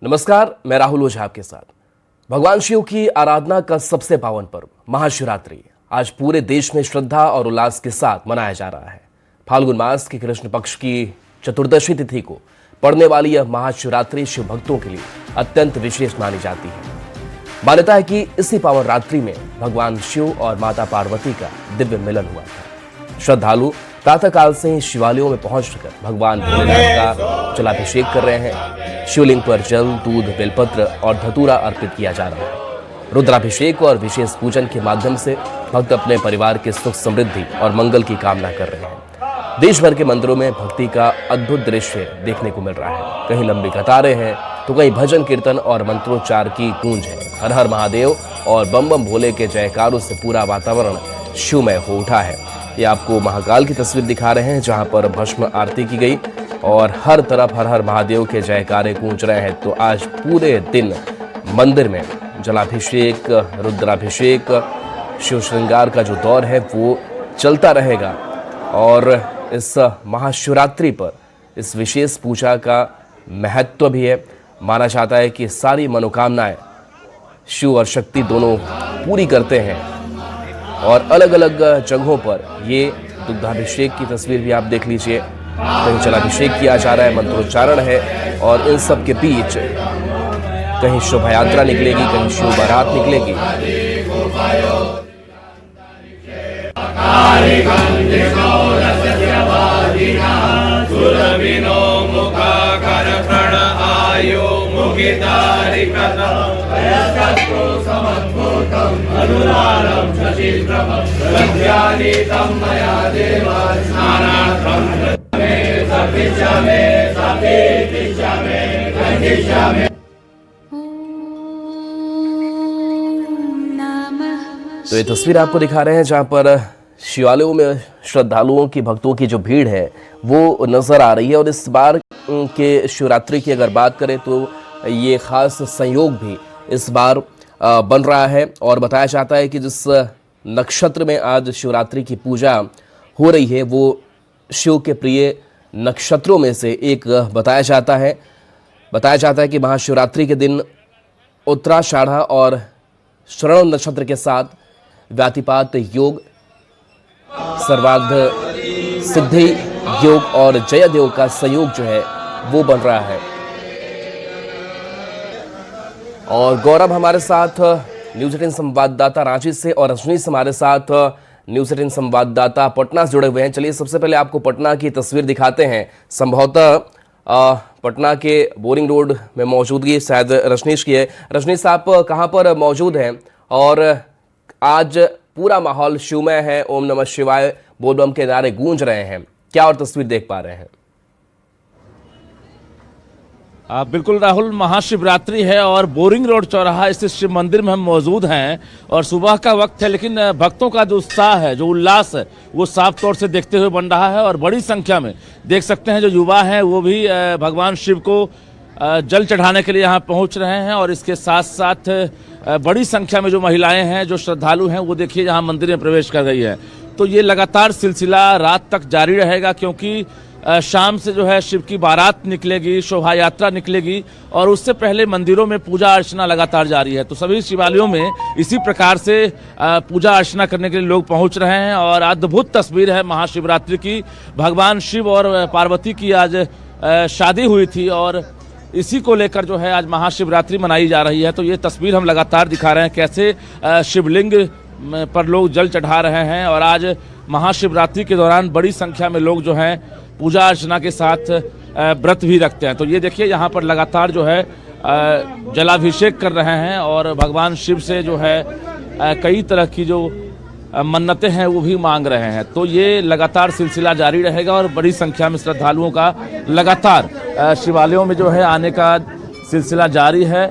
नमस्कार, मैं राहुल ओझा आपके साथ। भगवान शिव की आराधना का सबसे पावन पर्व महाशिवरात्रि आज पूरे देश में श्रद्धा और उल्लास के साथ मनाया जा रहा है। फाल्गुन मास की कृष्ण पक्ष की चतुर्दशी तिथि को पड़ने वाली यह महाशिवरात्रि शिव भक्तों के लिए अत्यंत विशेष मानी जाती है। मान्यता है कि इसी पावन रात्रि में भगवान शिव और माता पार्वती का दिव्य मिलन हुआ था। श्रद्धालु प्रातःकाल से ही शिवालयों में पहुंचकर भगवान भोलेनाथ का जलाभिषेक कर रहे हैं। शिवलिंग पर जल, दूध, बेलपत्र और धतूरा अर्पित किया जा रहा है। रुद्राभिषेक और विशेष पूजन के माध्यम से भक्त अपने परिवार के सुख, समृद्धि और मंगल की कामना कर रहे हैं। देश भर के मंदिरों में भक्ति का अद्भुत दृश्य देखने को मिल रहा है। कहीं लंबी कतारें हैं तो कहीं भजन कीर्तन और मंत्रोच्चार की गूंज है। हर हर महादेव और बम बम भोले के जयकारों से पूरा वातावरण शिवमय हो उठा है। ये आपको महाकाल की तस्वीर दिखा रहे हैं, जहां पर भस्म आरती की गई और हर तरफ हर हर महादेव के जयकारे गूंज रहे हैं। तो आज पूरे दिन मंदिर में जलाभिषेक, रुद्राभिषेक, शिव श्रृंगार का जो दौर है वो चलता रहेगा। और इस महाशिवरात्रि पर इस विशेष पूजा का महत्व भी है। माना जाता है कि सारी मनोकामनाएं शिव और शक्ति दोनों पूरी करते हैं। और अलग अलग जगहों पर ये दुग्धाभिषेक की तस्वीर भी आप देख लीजिए। कहीं जलाभिषेक किया जा रहा है, मंत्रोच्चारण है और इन सब के बीच कहीं शोभा यात्रा निकलेगी, कहीं शिव बारात निकलेगी। तो ये तस्वीर आपको दिखा रहे हैं जहां पर शिवालयों में श्रद्धालुओं की, भक्तों की जो भीड़ है वो नजर आ रही है। और इस बार के शिवरात्रि की अगर बात करें तो ये खास संयोग भी इस बार बन रहा है। और बताया जाता है कि जिस नक्षत्र में आज शिवरात्रि की पूजा हो रही है वो शिव के प्रिय नक्षत्रों में से एक बताया जाता है कि महाशिवरात्रि के दिन उत्तराषाढ़ा और श्रवण नक्षत्र के साथ व्यातिपात योग, सर्वार्थ सिद्धि योग और जयदेव का संयोग जो है वो बन रहा है। और गौरव हमारे साथ न्यूज़ 18 संवाददाता रांची से और रजनीश हमारे साथ न्यूज़ 18 संवाददाता पटना से जुड़े हुए हैं। चलिए सबसे पहले आपको पटना की तस्वीर दिखाते हैं। संभवतः पटना के बोरिंग रोड में मौजूदगी शायद रजनीश की है। रजनीश, आप कहां पर मौजूद हैं और आज पूरा माहौल शिवमय है, ओम नमः शिवाय बोल बम के नारे गूंज रहे हैं, क्या और तस्वीर देख पा रहे हैं? बिल्कुल राहुल, महाशिवरात्रि है और बोरिंग रोड चौराहा स्थित शिव मंदिर में हम मौजूद हैं। और सुबह का वक्त है लेकिन भक्तों का जो उत्साह है, जो उल्लास है वो साफ तौर से देखते हुए बन रहा है। और बड़ी संख्या में देख सकते हैं जो युवा हैं वो भी भगवान शिव को जल चढ़ाने के लिए यहाँ पहुँच रहे हैं। और इसके साथ साथ बड़ी संख्या में जो महिलाएं हैं, जो श्रद्धालु हैं, वो देखिए यहाँ मंदिर में प्रवेश कर रही है। तो ये लगातार सिलसिला रात तक जारी रहेगा क्योंकि शाम से जो है शिव की बारात निकलेगी, शोभा यात्रा निकलेगी और उससे पहले मंदिरों में पूजा अर्चना लगातार जारी है। तो सभी शिवालयों में इसी प्रकार से पूजा अर्चना करने के लिए लोग पहुंच रहे हैं। और अद्भुत तस्वीर है महाशिवरात्रि की। भगवान शिव और पार्वती की आज शादी हुई थी और इसी को लेकर जो है आज महाशिवरात्रि मनाई जा रही है। तो ये तस्वीर हम लगातार दिखा रहे हैं कैसे शिवलिंग पर लोग जल चढ़ा रहे हैं। और आज महाशिवरात्रि के दौरान बड़ी संख्या में लोग जो हैं पूजा अर्चना के साथ व्रत भी रखते हैं। तो ये देखिए यहाँ पर लगातार जो है जलाभिषेक कर रहे हैं और भगवान शिव से जो है कई तरह की जो मन्नतें हैं वो भी मांग रहे हैं। तो ये लगातार सिलसिला जारी रहेगा और बड़ी संख्या में श्रद्धालुओं का लगातार शिवालयों में जो है आने का सिलसिला जारी है।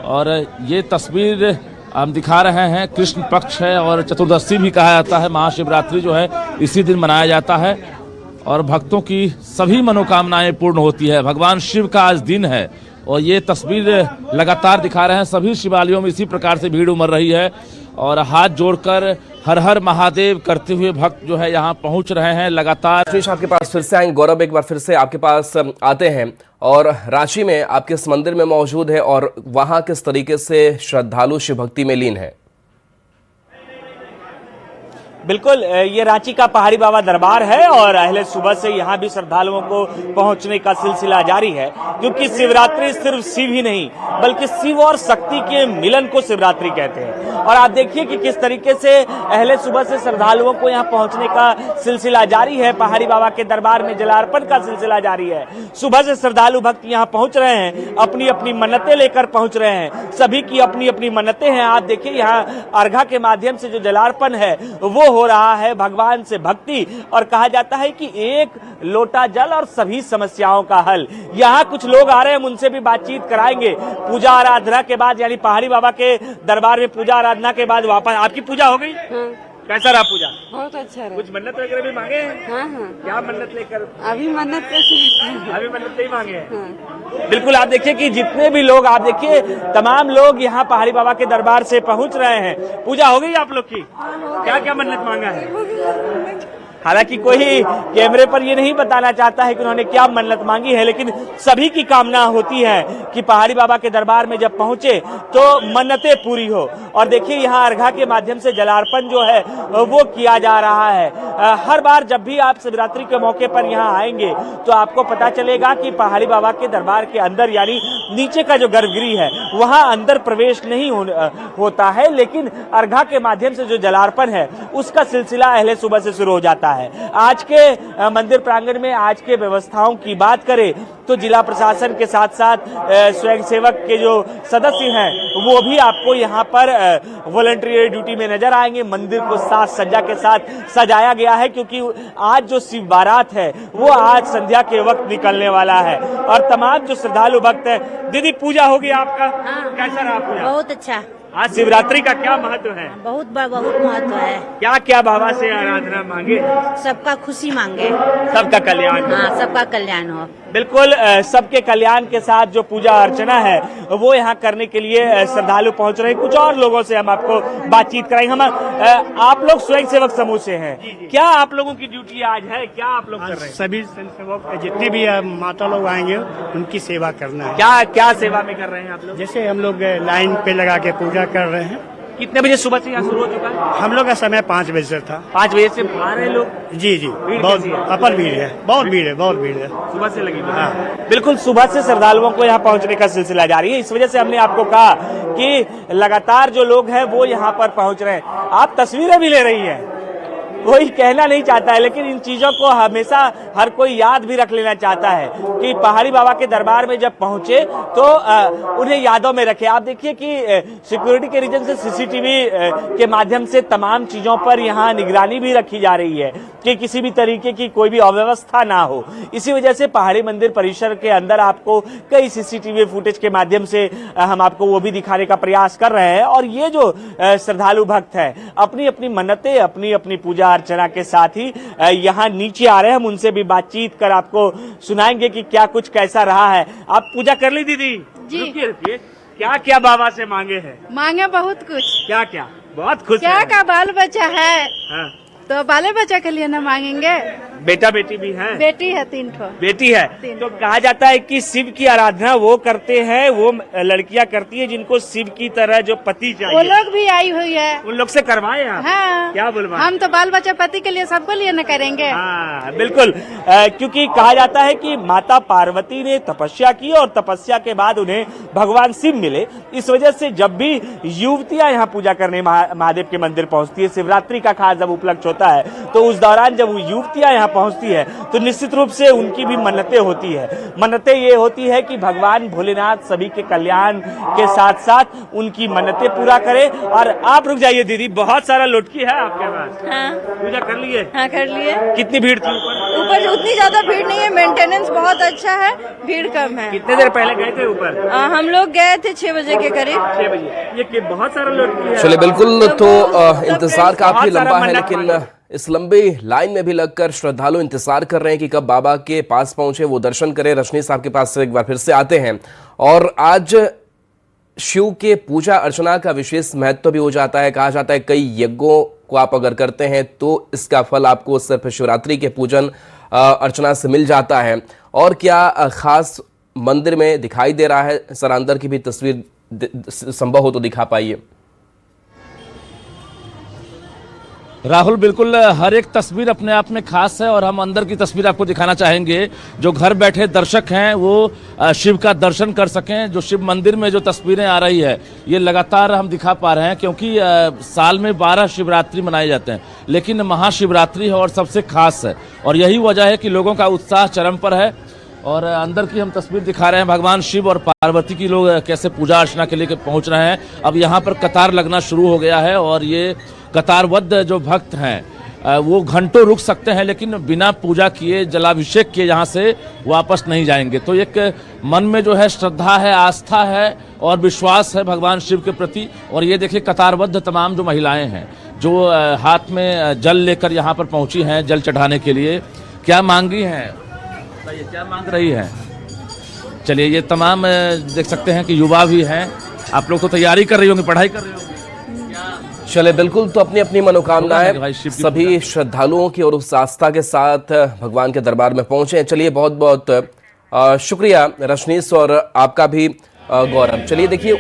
और ये तस्वीर हम दिखा रहे हैं, कृष्ण पक्ष है और चतुर्दशी भी कहा जाता है। महाशिवरात्रि जो है इसी दिन मनाया जाता है और भक्तों की सभी मनोकामनाएं पूर्ण होती है। भगवान शिव का आज दिन है और ये तस्वीर लगातार दिखा रहे हैं। सभी शिवालयों में इसी प्रकार से भीड़ उमड़ रही है और हाथ जोड़कर हर हर महादेव करते हुए भक्त जो है यहाँ पहुँच रहे हैं लगातार। रजनीश आपके पास फिर से आएंगे। गौरव, एक बार फिर से आपके पास आते हैं और रांची में आपके इस मंदिर में मौजूद है और वहां किस तरीके से श्रद्धालु शिव भक्ति में लीन है। बिल्कुल, ये रांची का पहाड़ी बाबा दरबार है और अहले सुबह से यहाँ भी श्रद्धालुओं को पहुँचने का सिलसिला जारी है, क्योंकि शिवरात्रि सिर्फ शिव ही नहीं बल्कि शिव और शक्ति के मिलन को शिवरात्रि कहते हैं। और आप देखिए कि किस तरीके से अहले सुबह से श्रद्धालुओं को यहाँ पहुँचने का सिलसिला जारी है। पहाड़ी बाबा के दरबार में जलार्पण का सिलसिला जारी है। सुबह से श्रद्धालु भक्त यहाँ पहुँच रहे हैं, अपनी अपनी मन्नतें लेकर पहुँच रहे हैं। सभी की अपनी अपनी मन्नतें हैं। आप देखिए यहाँ अर्घा के माध्यम से जो जलार्पण है वो हो रहा है, भगवान से भक्ति, और कहा जाता है कि एक लोटा जल और सभी समस्याओं का हल। यहाँ कुछ लोग आ रहे हैं, उनसे भी बातचीत कराएंगे। पूजा आराधना के बाद, यानी पहाड़ी बाबा के दरबार में पूजा आराधना के बाद वापस आपकी पूजा हो गई? हाँ। कैसा रहा पूजा? बहुत अच्छा रहा। कुछ मन्नत वगैरह भी मांगे हैं? हाँ हाँ। क्या मन्नत लेकर? अभी मन्नत कैसे? अभी मन्नत नहीं मांगे हैं? हाँ। बिल्कुल, आप देखिए कि जितने भी लोग, आप देखिए तमाम लोग यहाँ पहाड़ी बाबा के दरबार से पहुँच रहे हैं। पूजा हो गई आप लोग की? क्या क्या मन्नत मांगा है? हालांकि कोई कैमरे पर ये नहीं बताना चाहता है कि उन्होंने क्या मन्नत मांगी है, लेकिन सभी की कामना होती है कि पहाड़ी बाबा के दरबार में जब पहुंचे तो मन्नतें पूरी हो। और देखिए यहाँ अर्घा के माध्यम से जलार्पण जो है वो किया जा रहा है। हर बार जब भी आप शिवरात्रि के मौके पर यहाँ आएंगे तो आपको पता चलेगा कि पहाड़ी बाबा के दरबार के अंदर, यानी नीचे का जो गर्भगृह है वहाँ अंदर प्रवेश नहीं होता है, लेकिन अर्घा के माध्यम से जो जलार्पण है उसका सिलसिला अहले सुबह से शुरू हो जाता है। आज के मंदिर प्रांगण में आज के व्यवस्थाओं की बात करें तो जिला प्रशासन के साथ साथ स्वयंसेवक के जो सदस्य हैं वो भी आपको यहाँ पर वॉलंटियर ड्यूटी में नजर आएंगे। मंदिर को साज सज्जा के साथ सजाया गया है, क्योंकि आज जो शिव बारात है वो आज संध्या के वक्त निकलने वाला है। और तमाम जो श्रद्धालु भक्त है, दीदी पूजा होगी आपका? हाँ। कैसा रहा पूजा? बहुत अच्छा। आज शिवरात्रि का क्या महत्व है? बहुत महत्व है। क्या क्या बाबा से आराधना मांगे? सबका खुशी मांगे, सबका कल्याण। हाँ, सबका कल्याण हो। बिल्कुल, सबके कल्याण के साथ जो पूजा अर्चना है वो यहाँ करने के लिए श्रद्धालु पहुँच रहे हैं। कुछ और लोगों से हम आपको बातचीत कराएंगे। हम आप लोग स्वयंसेवक समूह से हैं, क्या आप लोगों की ड्यूटी आज है? क्या आप लोग कर रहे हैं? सभी स्वयंसेवक जितने भी माता लोग आएंगे उनकी सेवा करना है। क्या क्या सेवा में कर रहे हैं आप लोग? जैसे हम लोग लाइन पे लगा के पूजा कर रहे हैं। कितने बजे सुबह से यहाँ शुरू हो चुका है? हम लोग का समय 5 बजे से था। 5 बजे से आ रहे हैं लोग? जी जी, भीड़ बहुत कैसी है? अपर भीड़ है, बहुत भीड़ है, बहुत भीड़ है। सुबह से लगी हुई है। हाँ। बिल्कुल, सुबह से श्रद्धालुओं को यहाँ पहुँचने का सिलसिला जारी है। इस वजह से हमने आपको कहा कि लगातार जो लोग हैं वो यहाँ पर पहुँच रहे हैं। आप तस्वीरें भी ले रही हैं, कोई कहना नहीं चाहता है, लेकिन इन चीजों को हमेशा हर कोई याद भी रख लेना चाहता है कि पहाड़ी बाबा के दरबार में जब पहुंचे तो उन्हें यादों में रखे। आप देखिए कि सिक्योरिटी के रीजन से सीसीटीवी के माध्यम से तमाम चीजों पर यहाँ निगरानी भी रखी जा रही है कि किसी भी तरीके की कोई भी अव्यवस्था ना हो। इसी वजह से पहाड़ी मंदिर परिसर के अंदर आपको कई सीसीटीवी फुटेज के माध्यम से हम आपको वो भी दिखाने का प्रयास कर रहे हैं। और ये जो श्रद्धालु भक्त है अपनी अपनी मन्नतें, अपनी अपनी पूजा अर्चना के साथ ही यहाँ नीचे आ रहे हैं। हम उनसे भी बातचीत कर आपको सुनाएंगे कि क्या कुछ कैसा रहा है। आप पूजा कर ली दीदी? जी। रुकिए, क्या क्या बाबा से मांगे हैं? मांगे बहुत कुछ। क्या क्या? बहुत खुश क्या हैं। का बाल बच्चा है हाँ। तो बाले बच्चा के लिए ना मांगेंगे। बेटा बेटी भी है? बेटी है 3 ठो। बेटी है। तीन। तो कहा जाता है कि शिव की आराधना वो करते हैं, वो लड़कियां करती है जिनको शिव की तरह जो पति वो चाहिए। लोग भी आई हुई है। उन लोग से करवाए आप? हाँ। क्या बोलवा? हम तो बाल बच्चा पति के लिए सबको लिए न करेंगे। हाँ बिल्कुल, क्योंकि कहा जाता है कि माता पार्वती ने तपस्या की और तपस्या के बाद उन्हें भगवान शिव मिले। इस वजह से जब भी युवतियां यहाँ पूजा करने महादेव के मंदिर पहुंचती है, शिवरात्रि का खास जब उपलक्ष्य होता है तो उस दौरान जब वो युवतियां यहाँ पहुंचती है तो निश्चित रूप से उनकी भी मन्नतें होती है। मन्नतें ये होती है कि भगवान भोलेनाथ सभी के कल्याण के साथ साथ उनकी मन्नतें पूरा करे। और आप रुक जाइए दीदी, बहुत सारा लुटकी है आपके पास। हाँ। पूजा कर लिए? हाँ, कर लिए। कितनी भीड़ थी ऊपर? ऊपर उतनी ज्यादा भीड़ नहीं है, मेंटेनेंस बहुत अच्छा है, भीड़ कम है। कितने देर पहले गए थे ऊपर? हम लोग गए थे 6 बजे के करीब। 6 बजे। ये बहुत सारा लुटकी है। चलिए बिल्कुल, तो इंतजार काफी बहुत सारा लंबा है, मन्नत लेकिन मांगा। इस लंबी लाइन में भी लगकर श्रद्धालु इंतजार कर रहे हैं कि कब बाबा के पास पहुंचे, वो दर्शन करें। रजनीश साहब के पास से एक बार फिर से आते हैं। और आज शिव के पूजा अर्चना का विशेष महत्व भी हो जाता है। कहा जाता है कई यज्ञों को आप अगर करते हैं तो इसका फल आपको सिर्फ शिवरात्रि के पूजन अर्चना से मिल जाता है। और क्या खास मंदिर में दिखाई दे रहा है? सर अंदर की भी तस्वीर संभव हो तो दिखा पाइए। राहुल, बिल्कुल हर एक तस्वीर अपने आप में खास है और हम अंदर की तस्वीर आपको दिखाना चाहेंगे। जो घर बैठे दर्शक हैं वो शिव का दर्शन कर सकें। जो शिव मंदिर में जो तस्वीरें आ रही है ये लगातार हम दिखा पा रहे हैं, क्योंकि साल में 12 शिवरात्रि मनाए जाते हैं, लेकिन महाशिवरात्रि है और सबसे खास है। और यही वजह है कि लोगों का उत्साह चरम पर है। और अंदर की हम तस्वीर दिखा रहे हैं, भगवान शिव और पार्वती की लोग कैसे पूजा अर्चना के लिए पहुंच रहे हैं। अब यहाँ पर कतार लगना शुरू हो गया है और ये कतारबद्ध जो भक्त हैं वो घंटों रुक सकते हैं, लेकिन बिना पूजा किए, जलाभिषेक किए यहाँ से वापस नहीं जाएंगे। तो एक मन में जो है श्रद्धा है, आस्था है और विश्वास है भगवान शिव के प्रति। और ये देखिए कतारबद्ध तमाम जो महिलाएं हैं जो हाथ में जल लेकर यहाँ पर पहुंची हैं जल चढ़ाने के लिए। क्या मांगी हैं, बताइए क्या मांग रही है? चलिए, ये तमाम देख सकते हैं कि युवा भी हैं। आप लोग तो तैयारी कर रही होंगी, पढ़ाई कर रही होंगी। चले बिल्कुल, तो अपनी अपनी मनोकामनाएं सभी श्रद्धालुओं की और उस आस्था के साथ भगवान के दरबार में पहुंचे। चलिए, बहुत बहुत शुक्रिया रजनीश और आपका भी गौरव। चलिए देखिए।